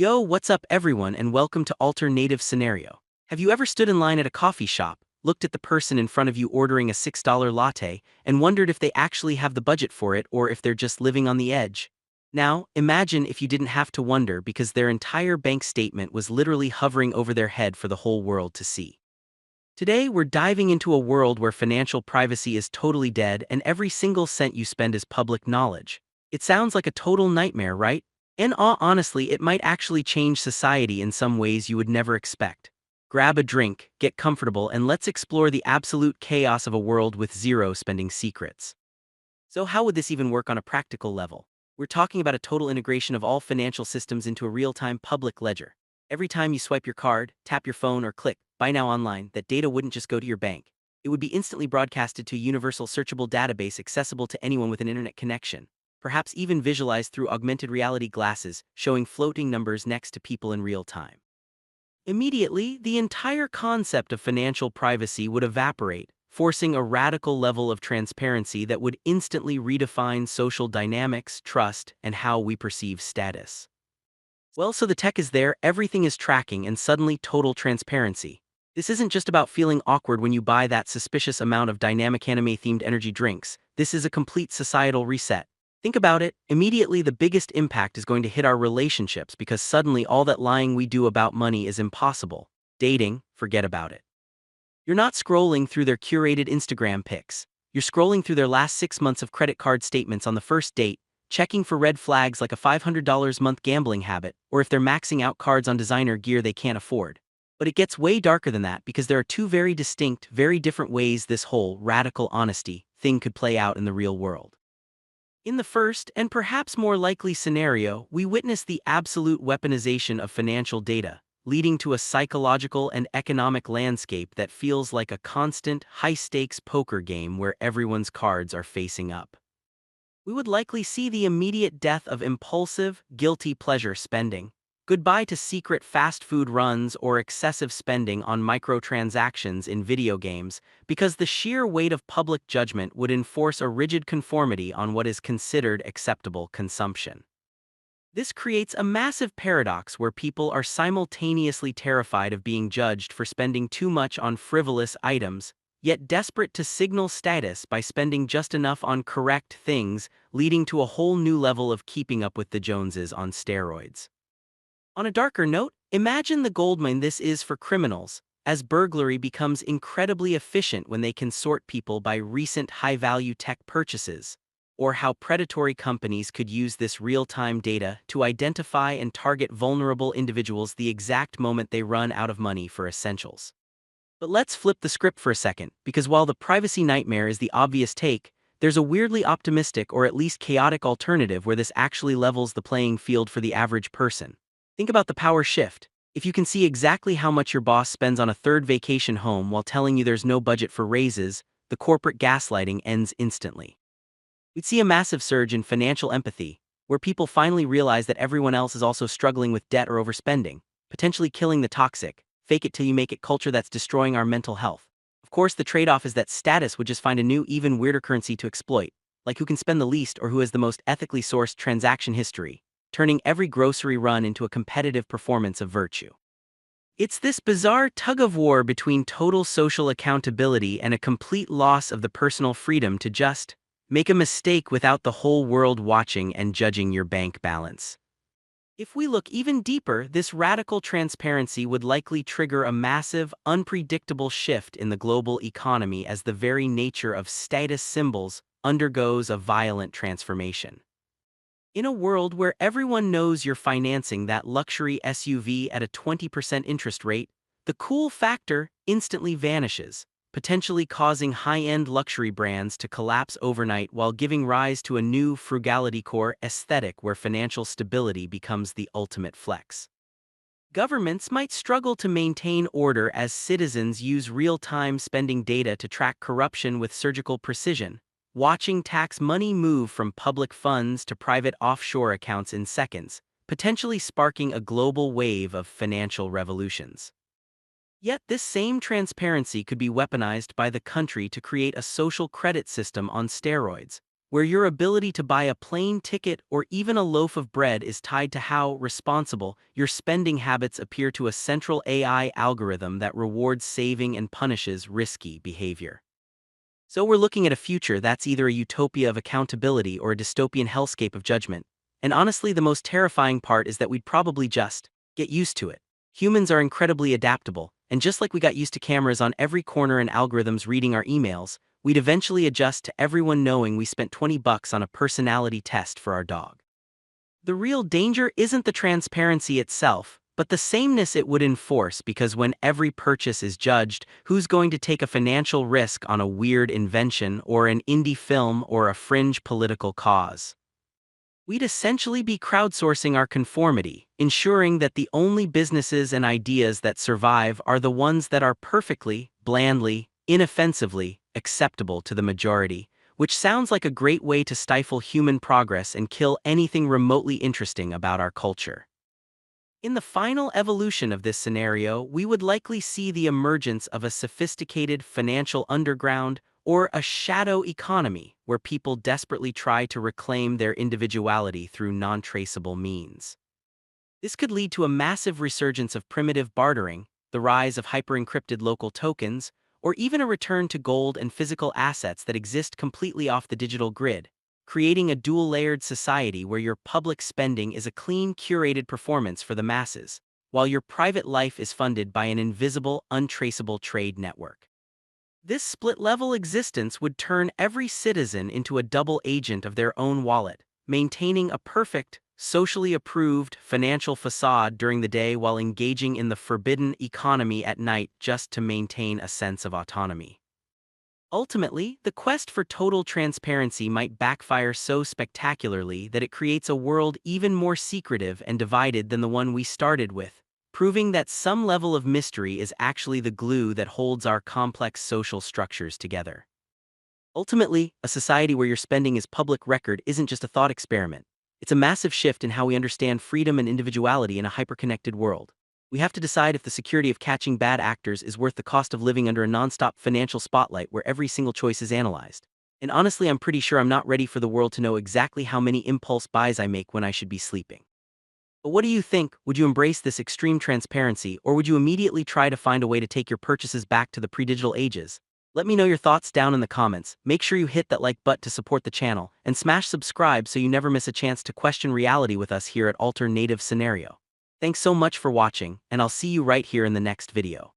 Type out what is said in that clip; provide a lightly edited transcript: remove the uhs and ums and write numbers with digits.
Yo, what's up everyone and welcome to Alternative Scenario. Have you ever stood in line at a coffee shop, looked at the person in front of you ordering a $6 latte, and wondered if they actually have the budget for it or if they're just living on the edge? Now, imagine if you didn't have to wonder because their entire bank statement was literally hovering over their head for the whole world to see. Today, we're diving into a world where financial privacy is totally dead and every single cent you spend is public knowledge. It sounds like a total nightmare, right? And honestly, it might actually change society in some ways you would never expect. Grab a drink, get comfortable, and let's explore the absolute chaos of a world with zero spending secrets. So, how would this even work on a practical level? We're talking about a total integration of all financial systems into a real time public ledger. Every time you swipe your card, tap your phone, or click Buy Now online, that data wouldn't just go to your bank. It would be instantly broadcasted to a universal searchable database accessible to anyone with an internet connection, perhaps even visualized through augmented reality glasses, showing floating numbers next to people in real time. Immediately, the entire concept of financial privacy would evaporate, forcing a radical level of transparency that would instantly redefine social dynamics, trust, and how we perceive status. Well, so the tech is there, everything is tracking, and suddenly total transparency. This isn't just about feeling awkward when you buy that suspicious amount of dynamic anime-themed energy drinks. This is a complete societal reset. Think about it, immediately the biggest impact is going to hit our relationships because suddenly all that lying we do about money is impossible. Dating, forget about it. You're not scrolling through their curated Instagram pics. You're scrolling through their last 6 months of credit card statements on the first date, checking for red flags like a $500 month gambling habit, or if they're maxing out cards on designer gear they can't afford. But it gets way darker than that because there are two very distinct, very different ways this whole radical honesty thing could play out in the real world. In the first, and perhaps more likely scenario, we witness the absolute weaponization of financial data, leading to a psychological and economic landscape that feels like a constant, high-stakes poker game where everyone's cards are facing up. We would likely see the immediate death of impulsive, guilty pleasure spending, goodbye to secret fast food runs or excessive spending on microtransactions in video games, because the sheer weight of public judgment would enforce a rigid conformity on what is considered acceptable consumption. This creates a massive paradox where people are simultaneously terrified of being judged for spending too much on frivolous items, yet desperate to signal status by spending just enough on correct things, leading to a whole new level of keeping up with the Joneses on steroids. On a darker note, imagine the goldmine this is for criminals, as burglary becomes incredibly efficient when they can sort people by recent high-value tech purchases, or how predatory companies could use this real-time data to identify and target vulnerable individuals the exact moment they run out of money for essentials. But let's flip the script for a second, because while the privacy nightmare is the obvious take, there's a weirdly optimistic or at least chaotic alternative where this actually levels the playing field for the average person. Think about the power shift. If you can see exactly how much your boss spends on a third vacation home while telling you there's no budget for raises, the corporate gaslighting ends instantly. We'd see a massive surge in financial empathy, where people finally realize that everyone else is also struggling with debt or overspending, potentially killing the toxic, fake it till you make it culture that's destroying our mental health. Of course, the trade-off is that status would just find a new, even weirder currency to exploit, like who can spend the least or who has the most ethically sourced transaction history, turning every grocery run into a competitive performance of virtue. It's this bizarre tug-of-war between total social accountability and a complete loss of the personal freedom to just make a mistake without the whole world watching and judging your bank balance. If we look even deeper, this radical transparency would likely trigger a massive, unpredictable shift in the global economy as the very nature of status symbols undergoes a violent transformation. In a world where everyone knows you're financing that luxury SUV at a 20% interest rate, the cool factor instantly vanishes, potentially causing high-end luxury brands to collapse overnight while giving rise to a new frugality core aesthetic where financial stability becomes the ultimate flex. Governments might struggle to maintain order as citizens use real-time spending data to track corruption with surgical precision, watching tax money move from public funds to private offshore accounts in seconds, potentially sparking a global wave of financial revolutions. Yet this same transparency could be weaponized by the country to create a social credit system on steroids, where your ability to buy a plane ticket or even a loaf of bread is tied to how responsible your spending habits appear to a central AI algorithm that rewards saving and punishes risky behavior. So we're looking at a future that's either a utopia of accountability or a dystopian hellscape of judgment. And honestly, the most terrifying part is that we'd probably just get used to it. Humans are incredibly adaptable, and just like we got used to cameras on every corner and algorithms reading our emails, we'd eventually adjust to everyone knowing we spent $20 on a personality test for our dog. The real danger isn't the transparency itself, but the sameness it would enforce, because when every purchase is judged, who's going to take a financial risk on a weird invention or an indie film or a fringe political cause? We'd essentially be crowdsourcing our conformity, ensuring that the only businesses and ideas that survive are the ones that are perfectly, blandly, inoffensively acceptable to the majority, which sounds like a great way to stifle human progress and kill anything remotely interesting about our culture. In the final evolution of this scenario, we would likely see the emergence of a sophisticated financial underground or a shadow economy where people desperately try to reclaim their individuality through non-traceable means. This could lead to a massive resurgence of primitive bartering, the rise of hyper-encrypted local tokens, or even a return to gold and physical assets that exist completely off the digital grid, creating a dual-layered society where your public spending is a clean, curated performance for the masses, while your private life is funded by an invisible, untraceable trade network. This split-level existence would turn every citizen into a double agent of their own wallet, maintaining a perfect, socially approved financial facade during the day while engaging in the forbidden economy at night just to maintain a sense of autonomy. Ultimately, the quest for total transparency might backfire so spectacularly that it creates a world even more secretive and divided than the one we started with, proving that some level of mystery is actually the glue that holds our complex social structures together. Ultimately, a society where your spending is public record isn't just a thought experiment. It's a massive shift in how we understand freedom and individuality in a hyper-connected world. We have to decide if the security of catching bad actors is worth the cost of living under a non-stop financial spotlight where every single choice is analyzed. And honestly, I'm pretty sure I'm not ready for the world to know exactly how many impulse buys I make when I should be sleeping. But what do you think? Would you embrace this extreme transparency, or would you immediately try to find a way to take your purchases back to the pre-digital ages? Let me know your thoughts down in the comments. Make sure you hit that like button to support the channel, and smash subscribe so you never miss a chance to question reality with us here at Alternative Scenario. Thanks so much for watching, and I'll see you right here in the next video.